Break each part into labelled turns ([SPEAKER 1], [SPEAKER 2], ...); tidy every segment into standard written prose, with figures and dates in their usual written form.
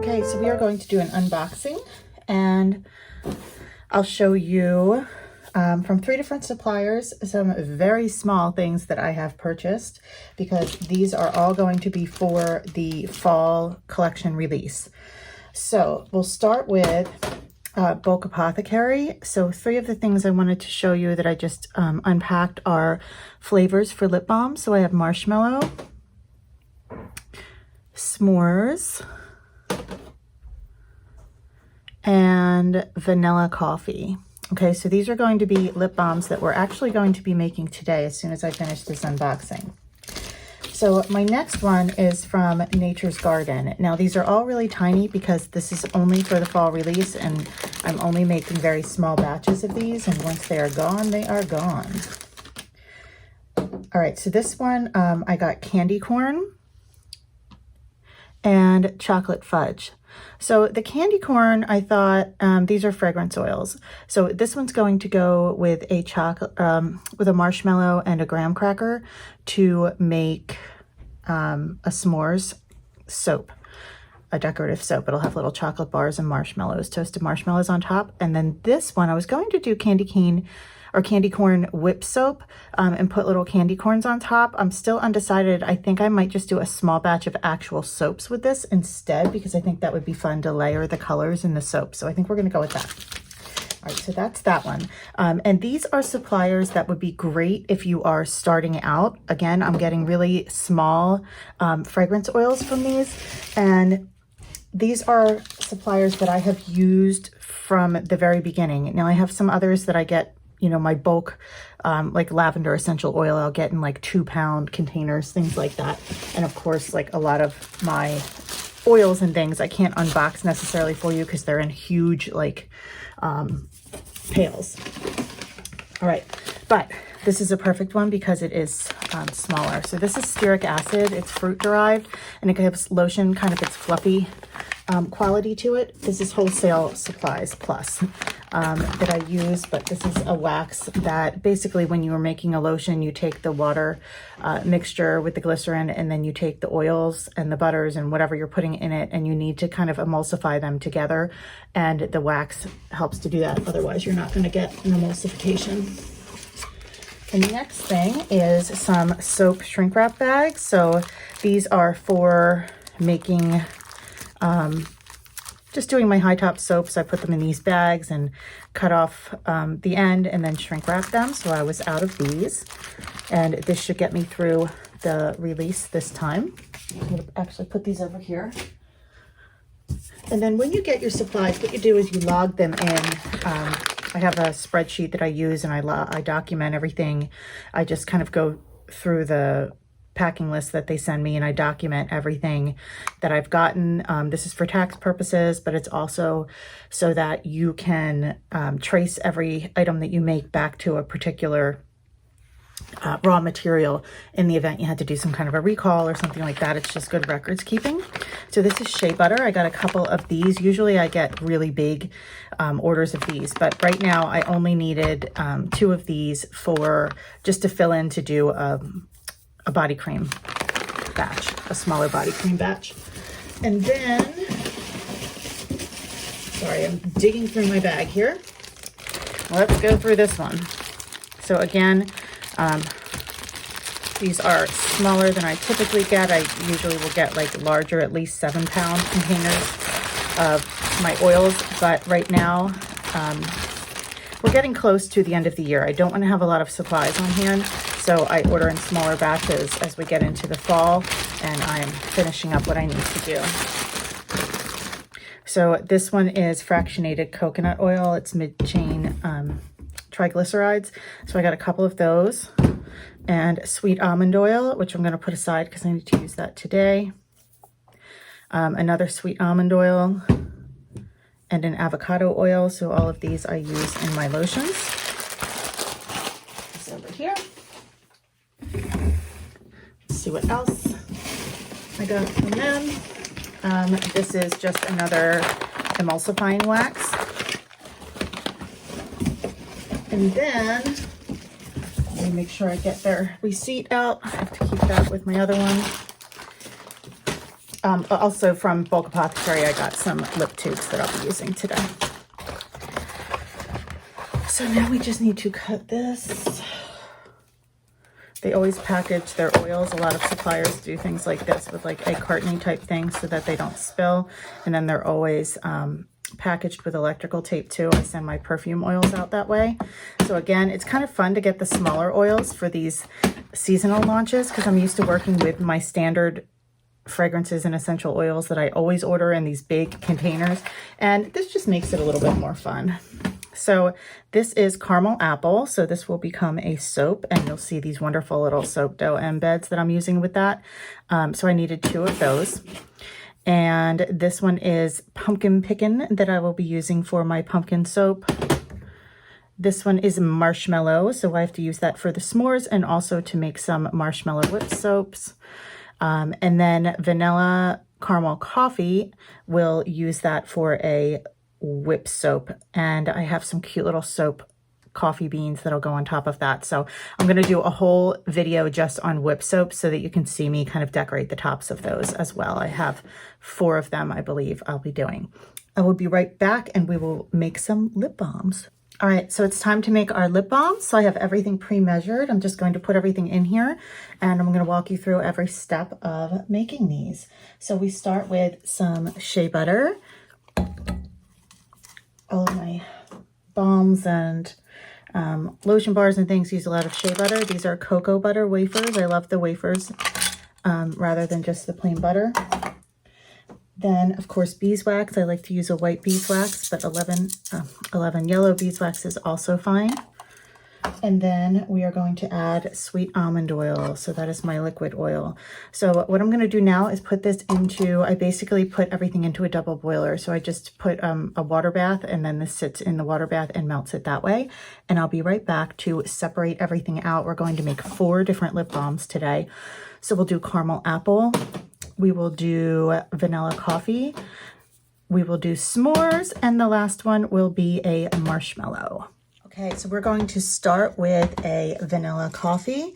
[SPEAKER 1] Okay, so we are going to do an unboxing, and I'll show you from 3 different suppliers some very small things that I have purchased, because these are all going to be for the fall collection release. So we'll start with bulk Apothecary. So 3 of the things I wanted to show you that I just unpacked are flavors for lip balm. So I have Marshmallow, S'mores, and Vanilla Coffee. Okay, so these are going to be lip balms that we're actually going to be making today as soon as I finish this unboxing. So my next one is from Nature's Garden. Now these are all really tiny because this is only for the fall release, and I'm only making very small batches of these, and once they are gone, they are gone. All right, so this one, I got candy corn and chocolate fudge. So the candy corn, I thought, these are fragrance oils. So this one's going to go with a chocolate, with a marshmallow and a graham cracker to make a s'mores soap, a decorative soap. It'll have little chocolate bars and marshmallows, toasted marshmallows on top. And then this one, I was going to do candy corn whip soap and put little candy corns on top. I'm still undecided. I think I might just do a small batch of actual soaps with this instead, because I think that would be fun to layer the colors in the soap. So I think we're going to go with that. All right, so that's that one. And these are suppliers that would be great if you are starting out. Again, I'm getting really small fragrance oils from these, and these are suppliers that I have used from the very beginning. Now I have some others that I get, you know, my bulk, like lavender essential oil, I'll get in like 2-pound containers, things like that. And of course, like a lot of my oils and things, I can't unbox necessarily for you because they're in huge, like, pails. All right, but this is a perfect one because it is smaller. So this is stearic acid. It's fruit derived, and it gives lotion kind of its fluffy quality to it. This is Wholesale Supplies Plus that I use, but this is a wax that basically when you are making a lotion, you take the water mixture with the glycerin, and then you take the oils and the butters and whatever you're putting in it, and you need to kind of emulsify them together, and the wax helps to do that. Otherwise, you're not going to get an emulsification. The next thing is some soap shrink wrap bags. So these are for making just doing my high top soaps. I put them in these bags and cut off the end and then shrink wrap them. So I was out of these, and this should get me through the release this time. I'm going to actually put these over here. And then when you get your supplies, what you do is you log them in. I have a spreadsheet that I use, and I document everything. I just kind of go through the packing list that they send me, and I document everything that I've gotten. This is for tax purposes, but it's also so that you can trace every item that you make back to a particular raw material in the event you had to do some kind of a recall or something like that. It's just good records keeping. So this is Shea Butter. I got a couple of these. Usually I get really big orders of these, but right now I only needed 2 of these for just to fill in to do a body cream batch, a smaller body cream batch. And then, sorry, I'm digging through my bag here. Let's go through this one. So again, these are smaller than I typically get. I usually will get like larger, at least 7-pound containers of my oils, but right now we're getting close to the end of the year. I don't want to have a lot of supplies on hand, so I order in smaller batches as we get into the fall, and I'm finishing up what I need to do. So this one is Fractionated Coconut Oil. It's mid-chain triglycerides. So I got a couple of those, and sweet almond oil, which I'm going to put aside because I need to use that today. Another sweet almond oil, and an avocado oil. So all of these I use in my lotions. This over here. Let's see what else I got from them. This is just another emulsifying wax. And then, let me make sure I get their receipt out. I have to keep that with my other one. Also from Bulk Apothecary, I got some lip tubes that I'll be using today. So now we just need to cut this. They always package their oils. A lot of suppliers do things like this with like egg cartony type things so that they don't spill. And then they're always packaged with electrical tape too. I send my perfume oils out that way. So again, it's kind of fun to get the smaller oils for these seasonal launches because I'm used to working with my standard fragrances and essential oils that I always order in these big containers. And this just makes it a little bit more fun. So this is caramel apple. So this will become a soap and you'll see these wonderful little soap dough embeds that I'm using with that. So I needed 2 of those. And this one is pumpkin pickin that I will be using for my pumpkin soap. This one is marshmallow. So I have to use that for the s'mores and also to make some marshmallow whip soaps. And then vanilla caramel coffee, will use that for a whip soap. And I have some cute little soap coffee beans that'll go on top of that. So I'm going to do a whole video just on whip soap so that you can see me kind of decorate the tops of those as well. I have 4 of them, I believe I'll be doing. I will be right back and we will make some lip balms. All right, so it's time to make our lip balm. So I have everything pre-measured. I'm just going to put everything in here and I'm going to walk you through every step of making these. So we start with some shea butter. All of my balms and lotion bars and things use a lot of shea butter. These are cocoa butter wafers. I love the wafers rather than just the plain butter. Then, of course, beeswax. I like to use a white beeswax, but 11 yellow beeswax is also fine. And then we are going to add sweet almond oil. So that is my liquid oil. So what I'm going to do now is put this into, I basically put everything into a double boiler. So I just put a water bath and then this sits in the water bath and melts it that way. And I'll be right back to separate everything out. We're going to make 4 different lip balms today. So we'll do caramel apple. We will do vanilla coffee. We will do s'mores. And the last one will be a marshmallow. Okay, so we're going to start with a vanilla coffee.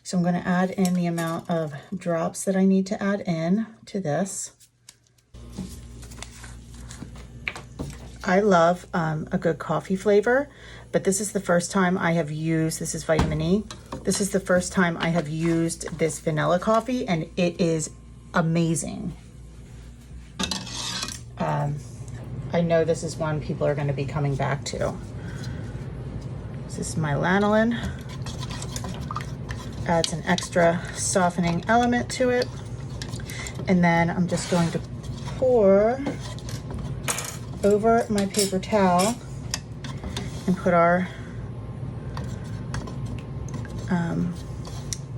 [SPEAKER 1] So I'm going to add in the amount of drops that I need to add in to this. I love a good coffee flavor, but this is the first time I have used, this is vitamin E. This is the first time I have used this vanilla coffee and it is amazing. I know this is one people are going to be coming back to. This is my lanolin. Adds an extra softening element to it. And then I'm just going to pour over my paper towel and put our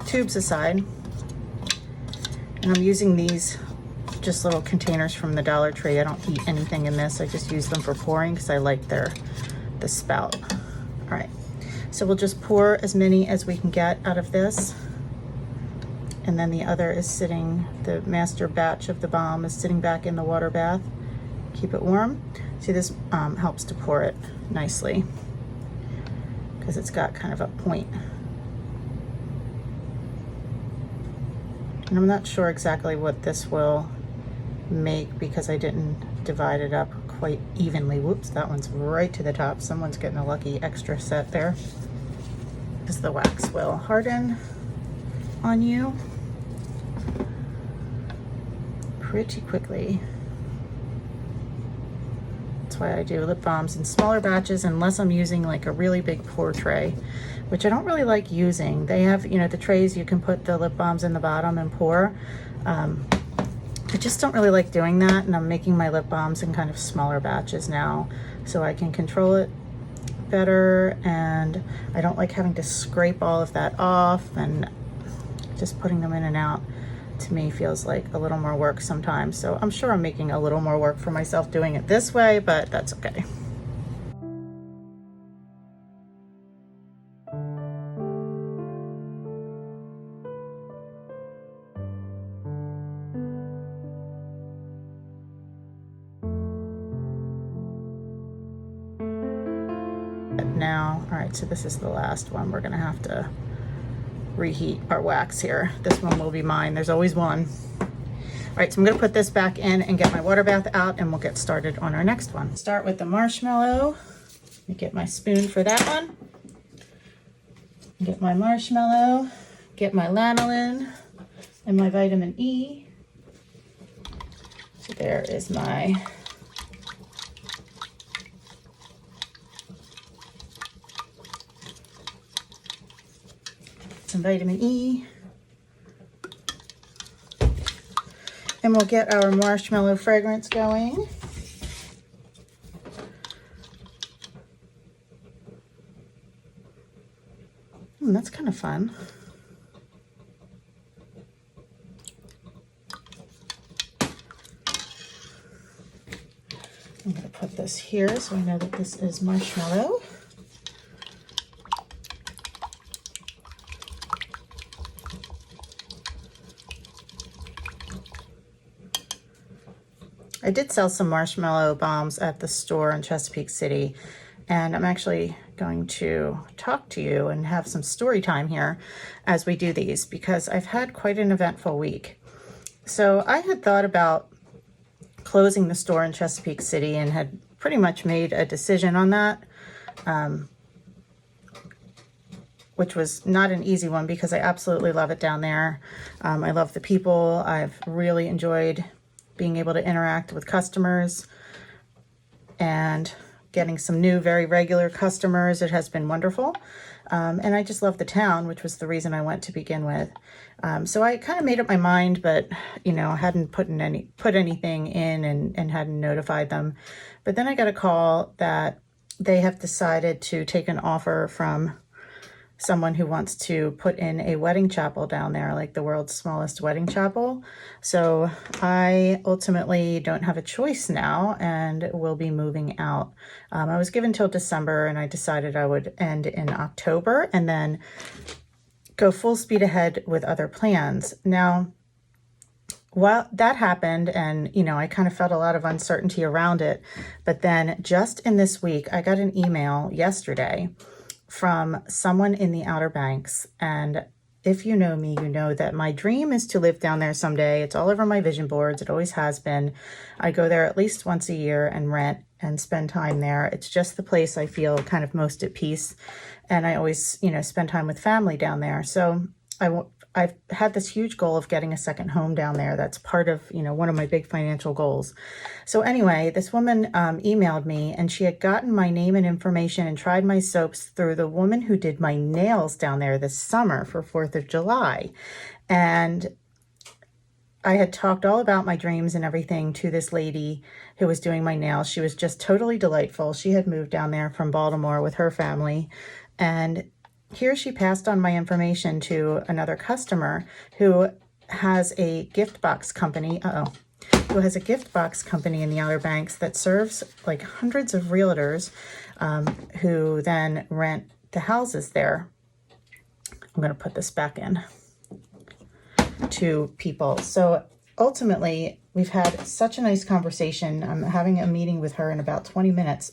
[SPEAKER 1] tubes aside. And I'm using these just little containers from the Dollar Tree. I don't eat anything in this. I just use them for pouring because I like the spout. All right. So we'll just pour as many as we can get out of this. And then the other is sitting, the master batch of the balm is sitting back in the water bath. Keep it warm. See, this helps to pour it nicely because it's got kind of a point. And I'm not sure exactly what this will make because I didn't divide it up quite evenly. Whoops, that one's right to the top. Someone's getting a lucky extra set there. Because the wax will harden on you pretty quickly. That's why I do lip balms in smaller batches unless I'm using like a really big pour tray, which I don't really like using. They have, you know, the trays you can put the lip balms in the bottom and pour. I just don't really like doing that, and I'm making my lip balms in kind of smaller batches now so I can control it better, and I don't like having to scrape all of that off, and just putting them in and out to me feels like a little more work sometimes. So I'm sure I'm making a little more work for myself doing it this way, but that's okay. Now, all right, so this is the last one. We're gonna have to reheat our wax here. This one will be mine. There's always one. All right, so I'm gonna put this back in and get my water bath out, and we'll get started on our next one. Start with the marshmallow. Let me get my spoon for that one. Get my marshmallow, get my lanolin and my vitamin E. So there is my some vitamin E. And we'll get our marshmallow fragrance going. That's kind of fun. I'm going to put this here so I know that this is marshmallow. I did sell some marshmallow balms at the store in Chesapeake City, and I'm actually going to talk to you and have some story time here as we do these, because I've had quite an eventful week. So I had thought about closing the store in Chesapeake City and had pretty much made a decision on that, which was not an easy one because I absolutely love it down there. I love the people. I've really enjoyed being able to interact with customers and getting some new, very regular customers. It has been wonderful. And I just love the town, which was the reason I went to begin with. So I kind of made up my mind, but, you know, hadn't put anything in and hadn't notified them. But then I got a call that they have decided to take an offer from someone who wants to put in a wedding chapel down there, like the world's smallest wedding chapel. So I ultimately don't have a choice now and will be moving out. I was given till December, and I decided I would end in October and then go full speed ahead with other plans. Now, while that happened, and, you know, I kind of felt a lot of uncertainty around it, but then just in this week, I got an email yesterday from someone in the Outer Banks. And if you know me, you know that my dream is to live down there someday. It's all over my vision boards. It always has been. I go there at least once a year and rent and spend time there. It's just the place I feel kind of most at peace. And I always, you know, spend time with family down there. So I've had this huge goal of getting a second home down there. That's part of, you know, one of my big financial goals. So anyway, this woman emailed me, and she had gotten my name and information and tried my soaps through the woman who did my nails down there this summer for 4th of July. And I had talked all about my dreams and everything to this lady who was doing my nails. She was just totally delightful. She had moved down there from Baltimore with her family, and here she passed on my information to another customer who has a gift box company, who has a gift box company in the Outer Banks that serves like hundreds of realtors who then rent the houses there. I'm going to put this back in to people. So ultimately, we've had such a nice conversation. I'm having a meeting with her in about 20 minutes.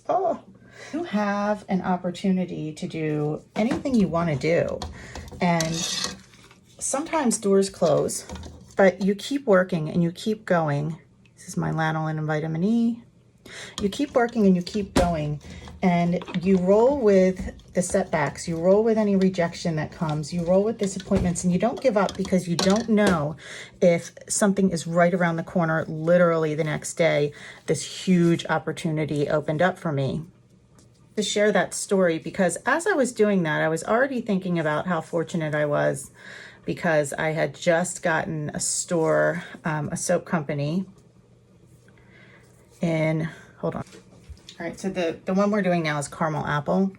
[SPEAKER 1] You have an opportunity to do anything you want to do. And sometimes doors close, but you keep working and you keep going. This is my lanolin and vitamin E. You keep working and you keep going, and you roll with the setbacks. You roll with any rejection that comes. You roll with disappointments, and you don't give up because you don't know if something is right around the corner. Literally the next day, this huge opportunity opened up for me to share that story, because as I was doing that, I was already thinking about how fortunate I was, because I had just gotten a store, a soap company in, hold on. All right, so the one we're doing now is Caramel Apple.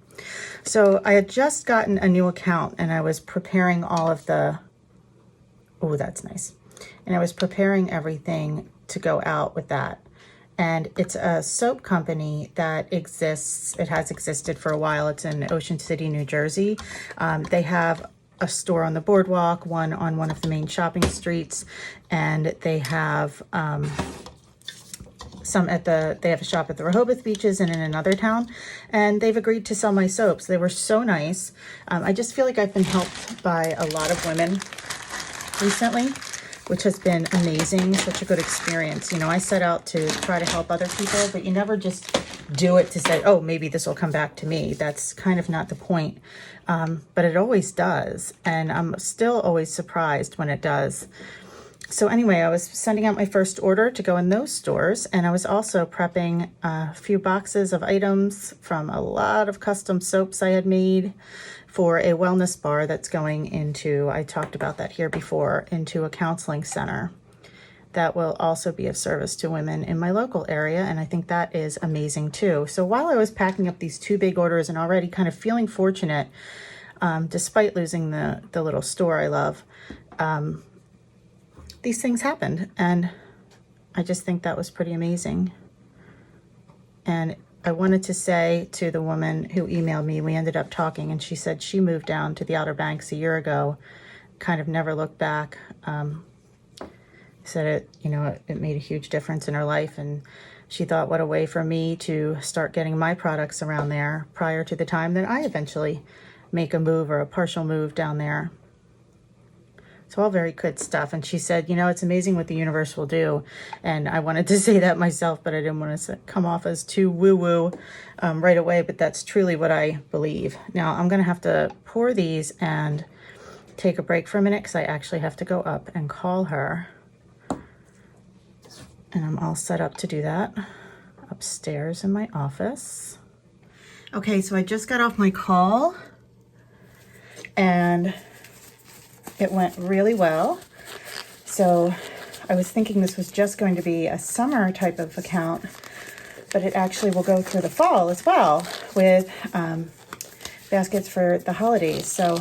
[SPEAKER 1] So I had just gotten a new account, and I was preparing all of the, oh, that's nice. And I was preparing everything to go out with that. And it's a soap company that exists. It has existed for a while. It's in Ocean City, New Jersey. They have a store on the boardwalk, one on one of the main shopping streets, and they have they have a shop at the Rehoboth Beaches and in another town, and they've agreed to sell my soaps. They were so nice. I just feel like I've been helped by a lot of women recently. which has been amazing. Such a good experience. You know, I set out to try to help other people, but you never just do it to say, oh, maybe this will come back to me. That's kind of not the point. But it always does. And I'm still always surprised when it does. So anyway, I was sending out my first order to go in those stores, and I was also prepping a few boxes of items from a lot of custom soaps I had made for a wellness bar that's going into, I talked about that here before, into a counseling center that will also be of service to women in my local area, and I think that is amazing too. So while I was packing up these 2 big orders and already kind of feeling fortunate, despite losing the little store I love, these things happened, and I just think that was pretty amazing. And I wanted to say to the woman who emailed me, we ended up talking, and she said she moved down to the Outer Banks a year ago, kind of never looked back. Said it made a huge difference in her life, and she thought, what a way for me to start getting my products around there prior to the time that I eventually make a move or a partial move down there. It's all very good stuff. And she said, it's amazing what the universe will do. And I wanted to say that myself, but I didn't want to come off as too woo-woo right away. But that's truly what I believe. Now, I'm going to have to pour these and take a break for a minute because I actually have to go up and call her. And I'm all set up to do that upstairs in my office. Okay, so I just got off my call, and it went really well. So I was thinking this was just going to be a summer type of account, but it actually will go through the fall as well with baskets for the holidays. So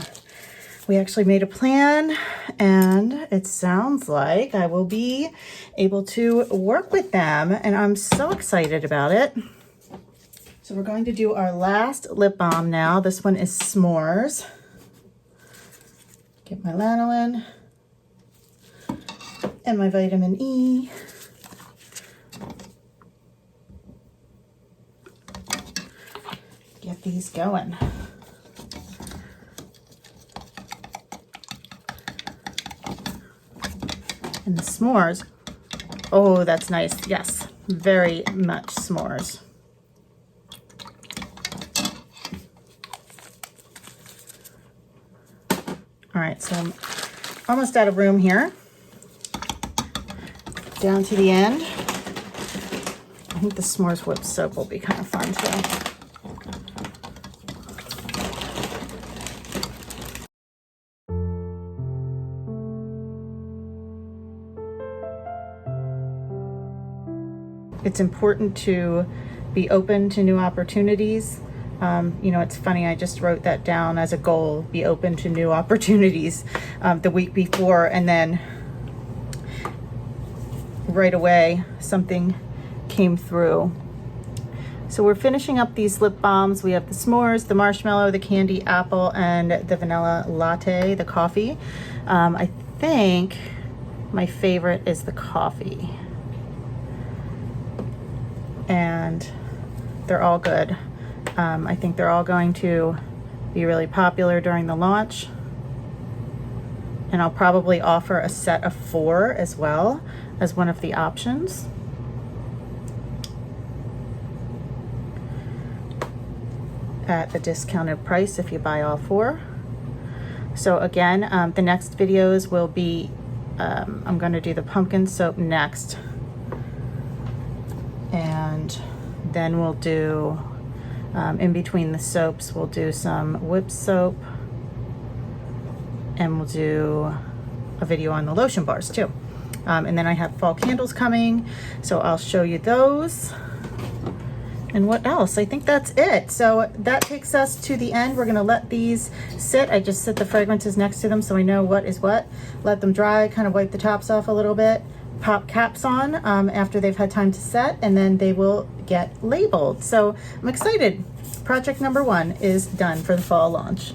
[SPEAKER 1] we actually made a plan, and it sounds like I will be able to work with them, and I'm so excited about it. So we're going to do our last lip balm now. This one is S'mores. Get my lanolin and my vitamin E. Get these going. And the s'mores. Oh, that's nice. Yes, very much s'mores. All right, so I'm almost out of room here. Down to the end. I think the s'mores whipped soap will be kind of fun too. It's important to be open to new opportunities. It's funny, I just wrote that down as a goal, be open to new opportunities the week before, and then right away something came through. So we're finishing up these lip balms. We have the s'mores, the marshmallow, the candy apple, and the vanilla latte, the coffee. I think my favorite is the coffee. And they're all good. I think they're all going to be really popular during the launch. And I'll probably offer a set of 4 as well as one of the options. At a discounted price if you buy all 4. So again, the next videos will be, I'm going to do the pumpkin soap next. And then we'll do, in between the soaps, we'll do some whipped soap, and we'll do a video on the lotion bars too. And then I have fall candles coming, so I'll show you those. And what else? I think that's it. So that takes us to the end. We're gonna let these sit. I just set the fragrances next to them so I know what is what. Let them dry, kind of wipe the tops off a little bit. Pop caps on after they've had time to set, and then they will get labeled. So I'm excited. Project number 1 is done for the fall launch.